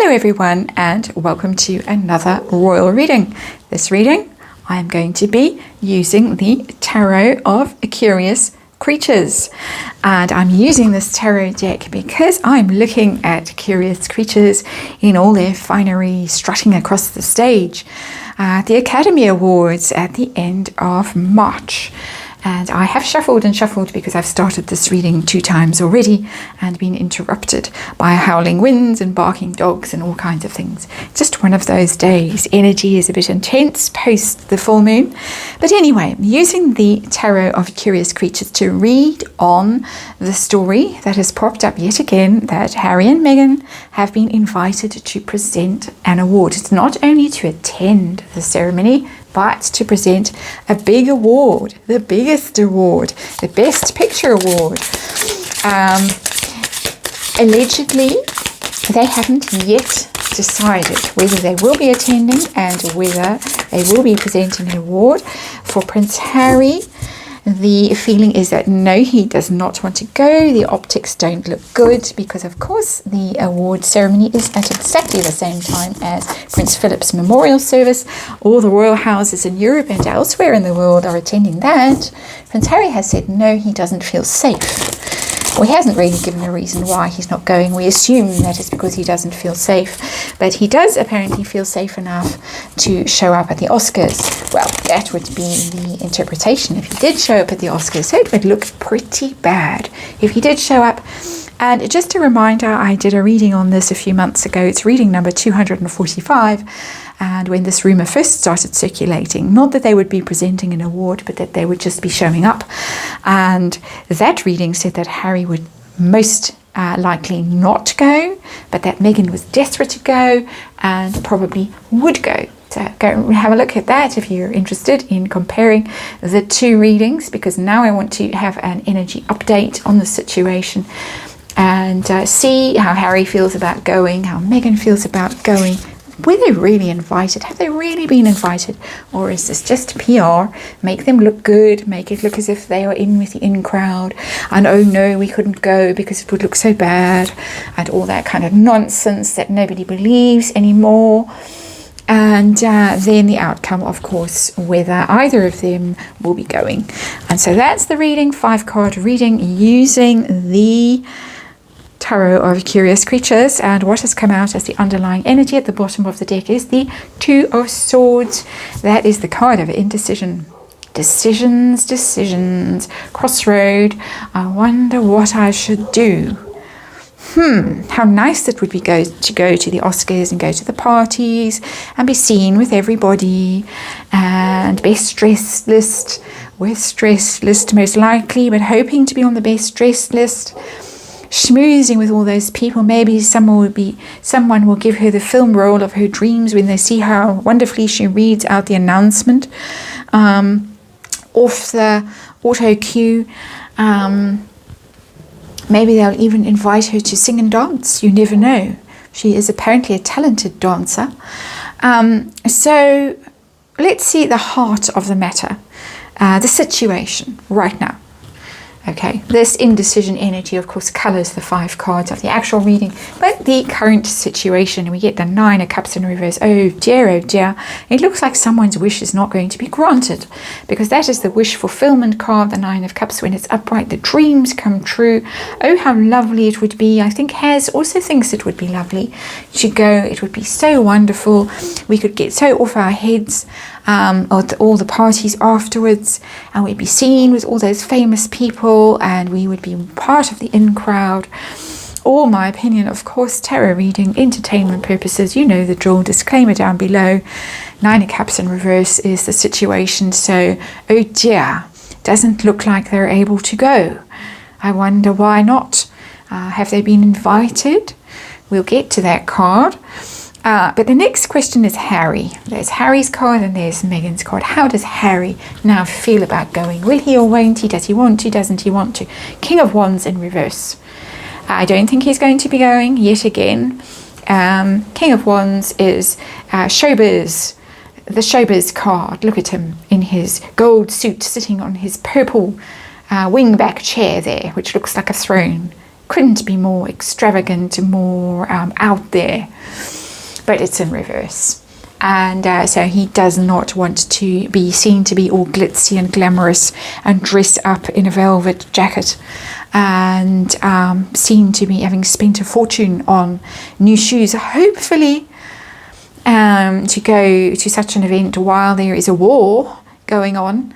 Hello everyone, and welcome to another royal reading. This reading I am going to be using the Tarot of Curious Creatures, and I'm using this tarot deck because I'm looking at curious creatures in all their finery strutting across the stage at the Academy Awards at the end of March. And I have shuffled and shuffled because I've started this reading 2 times already and been interrupted by howling winds and barking dogs and all kinds of things. Just one of those days. Energy is a bit intense post the full moon. But anyway, I'm using the Tarot of Curious Creatures to read on the story that has popped up yet again, that Harry and Meghan have been invited to present an award. It's not only to attend the ceremony, but to present a big award, the biggest award, the Best Picture Award. Allegedly, they haven't yet decided whether they will be attending and whether they will be presenting an award. For Prince Harry, the feeling is that no, he does not want to go. The optics don't look good because, of course, the award ceremony is at exactly the same time as Prince Philip's memorial service. All the royal houses in Europe and elsewhere in the world are attending that. Prince Harry has said no, he doesn't feel safe. Well, he hasn't really given a reason why he's not going. We assume that it's because he doesn't feel safe. But he does apparently feel safe enough to show up at the Oscars. Well, that would be the interpretation if he did show up at the Oscars. So it would look pretty bad if he did show up. And just a reminder, I did a reading on this a few months ago. It's reading number 245. And when this rumour first started circulating, not that they would be presenting an award, but that they would just be showing up. And that reading said that Harry would most likely not go, but that Meghan was desperate to go and probably would go. So go have a look at that if you're interested in comparing the 2 readings, because now I want to have an energy update on the situation and see how Harry feels about going, how Meghan feels about going. Were they really invited? Have they really been invited? Or is this just PR? Make them look good, make it look as if they are in with the in crowd. And oh no, we couldn't go because it would look so bad. And all that kind of nonsense that nobody believes anymore. And then the outcome, of course, whether either of them will be going. And so that's the reading, 5-card reading using the Tarot of Curious Creatures, and what has come out as the underlying energy at the bottom of the deck is the 2 of Swords. That is the card of indecision. Decisions, crossroad. I wonder what I should do. How nice it would be to go to the Oscars and go to the parties and be seen with everybody, and best dressed list, worst dressed list most likely, but hoping to be on the best dressed list. Schmoozing with all those people. Maybe someone will give her the film role of her dreams when they see how wonderfully she reads out the announcement off the auto cue. Maybe they'll even invite her to sing and dance. You never know. She is apparently a talented dancer. So let's see the heart of the matter, the situation right now. Okay, this indecision energy, of course, colours the 5 cards of the actual reading, but the current situation, we get the 9 of Cups in reverse. Oh dear, it looks like someone's wish is not going to be granted, because that is the wish fulfillment card, the 9 of Cups. When it's upright, the dreams come true. Oh, how lovely it would be. I think Has also thinks it would be lovely to go. It would be so wonderful. We could get so off our heads at all the parties afterwards, and we'd be seen with all those famous people, and we would be part of the in crowd. All my opinion, of course, tarot reading, entertainment purposes, you know the drill, disclaimer down below. 9 of Cups in reverse is the situation, so oh dear, doesn't look like they're able to go. I wonder why not. Have they been invited? We'll get to that card. But the next question is Harry. There's Harry's card and there's Meghan's card. How does Harry now feel about going? Will he or won't he? Does he want to? Doesn't he want to? King of Wands in reverse. I don't think he's going to be going yet again. King of Wands is Showbiz. The Showbiz card. Look at him in his gold suit sitting on his purple wingback chair there, which looks like a throne. couldn't be more extravagant, more out there, but it's in reverse. And so he does not want to be seen to be all glitzy and glamorous and dressed up in a velvet jacket and seen to be having spent a fortune on new shoes, hopefully to go to such an event while there is a war going on,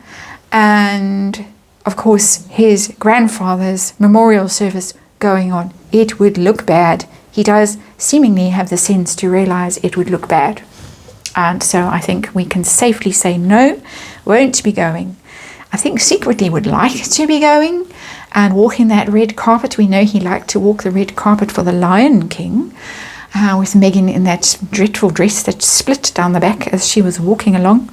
and of course his grandfather's memorial service going on. It would look bad. He does seemingly have the sense to realize it would look bad. And so I think we can safely say no, won't be going. I think secretly would like to be going and walking that red carpet. We know he liked to walk the red carpet for the Lion King with Meghan in that dreadful dress that split down the back as she was walking along,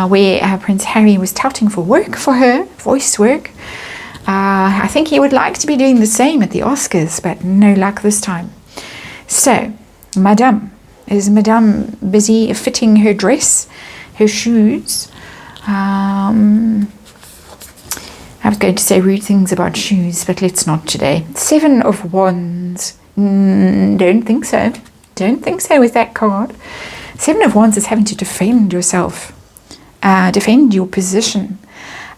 where Prince Harry was touting for work for her, voice work. I think he would like to be doing the same at the Oscars, but no luck this time. So, is Madame busy fitting her dress, her shoes? I was going to say rude things about shoes, but let's not today. 7 of Wands. Don't think so. Don't think so with that card. 7 of Wands is having to defend yourself, defend your position.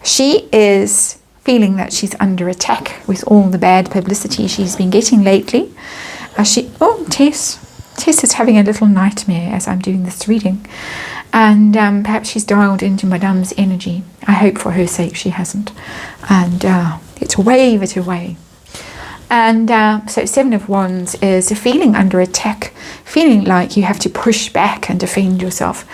She is feeling that she's under attack with all the bad publicity she's been getting lately. Tess is having a little nightmare as I'm doing this reading, and perhaps she's dialed into Madame's energy. I hope for her sake she hasn't, and let's wave it away. And so 7 of Wands is feeling under attack, feeling like you have to push back and defend yourself.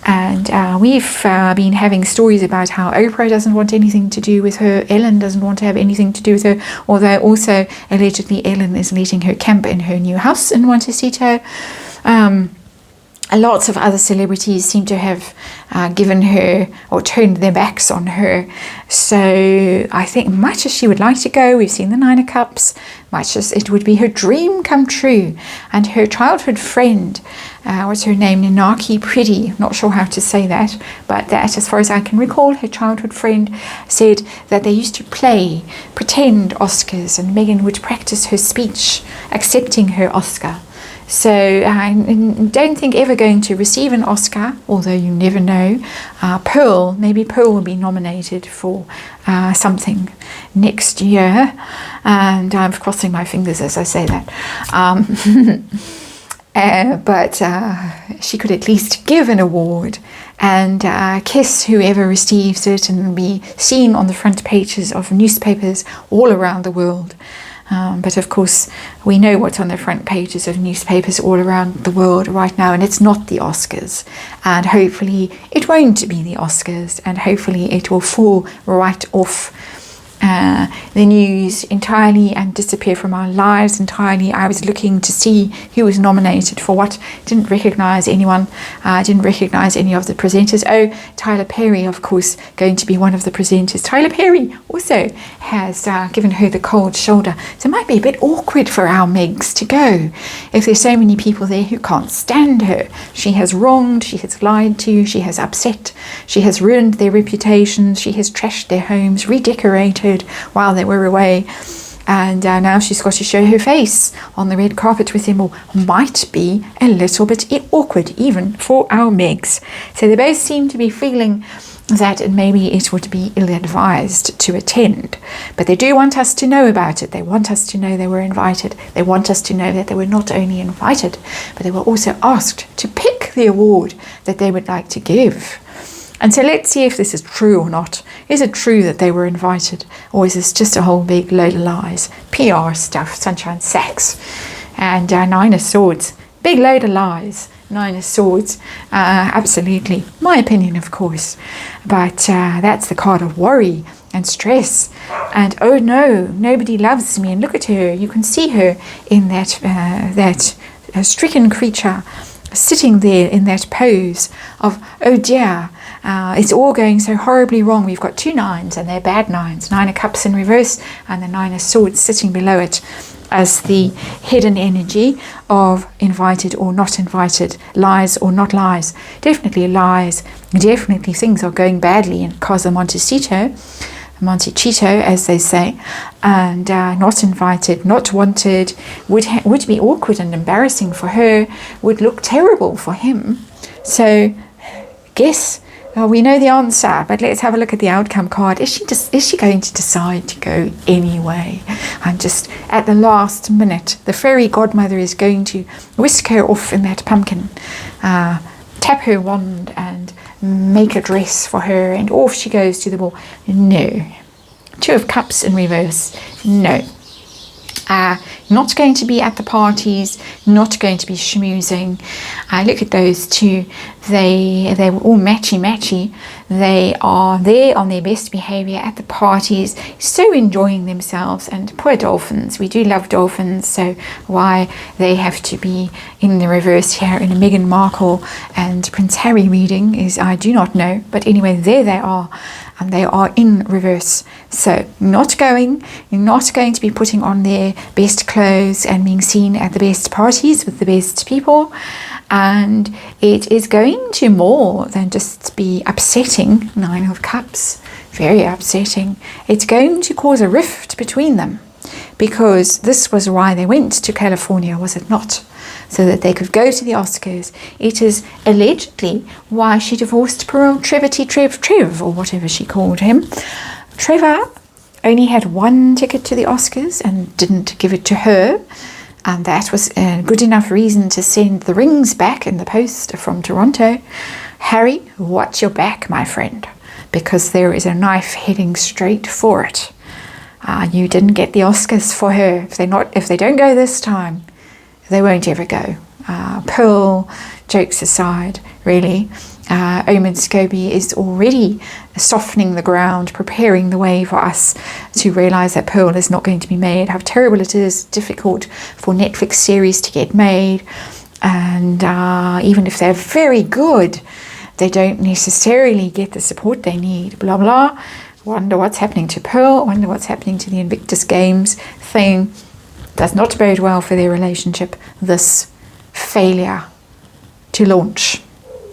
And we've been having stories about how Oprah doesn't want anything to do with her, Ellen doesn't want to have anything to do with her, although also allegedly Ellen is letting her camp in her new house in Montecito. Lots of other celebrities seem to have given her or turned their backs on her. So I think much as she would like to go, we've seen the 9 of Cups, much as it would be her dream come true. And her childhood friend, what's her name, Ninaki Pretty, not sure how to say that, but that, as far as I can recall, her childhood friend said that they used to play pretend Oscars, and Meghan would practice her speech accepting her Oscar. So I don't think ever going to receive an Oscar, although you never know. Maybe Pearl will be nominated for something next year, and I'm crossing my fingers as I say that. But she could at least give an award and kiss whoever receives it and be seen on the front pages of newspapers all around the world. But of course, we know what's on the front pages of newspapers all around the world right now, and it's not the Oscars. And hopefully it won't be the Oscars, and hopefully it will fall right off the news entirely and disappear from our lives entirely. I was looking to see who was nominated for what. Didn't recognize anyone. Didn't recognize any of the presenters. Oh, Tyler Perry, of course, going to be one of the presenters. Tyler Perry also has given her the cold shoulder. So it might be a bit awkward for our Megs to go if there's so many people there who can't stand her. She has wronged, she has lied to, she has upset, she has ruined their reputations, she has trashed their homes, redecorated while they were away, and now she's got to show her face on the red carpet with them all. Might be a little bit awkward even for our Megs. So they both seem to be feeling that maybe it would be ill-advised to attend, but they do want us to know about it. They want us to know they were invited. They want us to know that they were not only invited, but they were also asked to pick the award that they would like to give. And so let's see if this is true or not. Is it true that they were invited, or is this just a whole big load of lies? PR stuff, Sunshine Sacks. And 9 of Swords, big load of lies. 9 of Swords, absolutely. My opinion, of course. But that's the card of worry and stress. And oh no, nobody loves me. And look at her. You can see her in that stricken creature sitting there in that pose of, oh dear, it's all going so horribly wrong. We've got 2 9s, and they're bad 9s. 9 of Cups in reverse, and the 9 of Swords sitting below it as the hidden energy of invited or not invited, lies or not lies. Definitely lies. Definitely things are going badly in Casa Montecito. Montecito, as they say, and not invited, not wanted, would be awkward and embarrassing for her, would look terrible for him. So, guess we know the answer, but let's have a look at the outcome card. Is she going to decide to go anyway? And just at the last minute, the fairy godmother is going to whisk her off in that pumpkin, tap her wand and make a dress for her, and off she goes to the ball. No. Two of Cups in reverse. No. Not going to be at the parties, not going to be schmoozing. Look at those two. They were all matchy. They are there on their best behavior at the parties, so enjoying themselves. And poor dolphins, we do love dolphins, so why they have to be in the reverse here in a Meghan Markle and Prince Harry reading is I do not know. But anyway, there they are. And they are in reverse. So not going to be putting on their best clothes and being seen at the best parties with the best people. And it is going to more than just be upsetting. 9 of Cups, very upsetting. It's going to cause a rift between them, because this was why they went to California, was it not? So that they could go to the Oscars. It is allegedly why she divorced poor old Trev, or whatever she called him. Trevor only had one ticket to the Oscars and didn't give it to her. And that was a good enough reason to send the rings back in the post from Toronto. Harry, watch your back, my friend, because there is a knife heading straight for it. You didn't get the Oscars for her. If they don't go this time, they won't ever go. Pearl, jokes aside, really, Omen Scobie is already softening the ground, preparing the way for us to realise that Pearl is not going to be made, how terrible it is, difficult for Netflix series to get made, and even if they're very good, they don't necessarily get the support they need, blah blah. Wonder what's happening to Pearl, wonder what's happening to the Invictus Games thing. Does not bode well for their relationship, this failure to launch,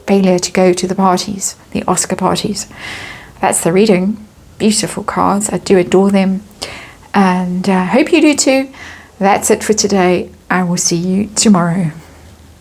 failure to go to the parties, the Oscar parties. That's the reading. Beautiful cards. I do adore them, and hope you do too. That's it for today. I will see you tomorrow.